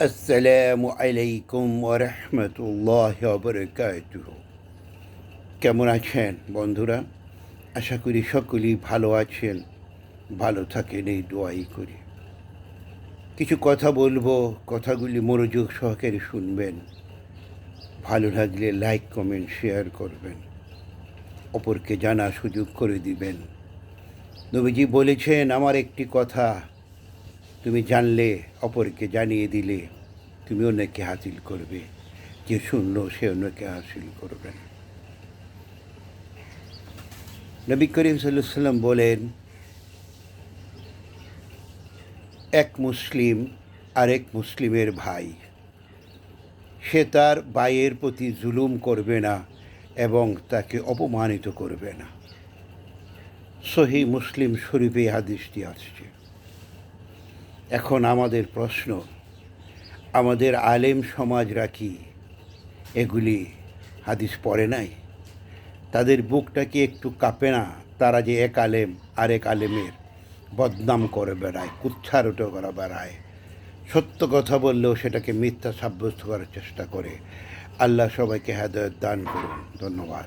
আসসালামু আলাইকুম ওয়া রাহমাতুল্লাহি ওয়া বারাকাতুহু। কেমন আছেন বন্ধুরা? আশা করি সকলেই ভালো আছেন, ভালো থাকেন এই দোয়াই করি। কিছু কথা বলবো, কথাগুলি মনোযোগ সহকারে শুনবেন। ভালো লাগলে লাইক কমেন্ট শেয়ার করবেন, অপরকে জানার সুযোগ করে দিবেন। নবীজি বলেছেন, আমার একটি কথা তুমি জানলে, অপরকে জানিয়ে দিলে তুমি অন্যকে হাসিল করবে, যে শুনলো সে অন্যকে হাসিল করবেন। নবী করিম সাল্লাল্লাহু আলাইহি সাল্লাম বলেন, এক মুসলিম আরেক মুসলিমের ভাই, সে তার ভাইয়ের প্রতি জুলুম করবে না এবং তাকে অপমানিত করবে না। সহিহ মুসলিম শরীফে হাদিসটি আসছে। এখন আমাদের প্রশ্ন, আমাদের আলেম সমাজরা কি এগুলি হাদিস পড়ে নাই? তাদের বুকটা কি একটু কাঁপে না? তারা যে এক আলেম আরেক আলেমের বদনাম করে বেড়ায়, কুচ্ছারোট করা বেড়ায়, সত্য কথা বললেও সেটাকে মিথ্যা সাব্যস্ত করার চেষ্টা করে। আল্লাহ সবাইকে হেদায়েত দান করুন। ধন্যবাদ।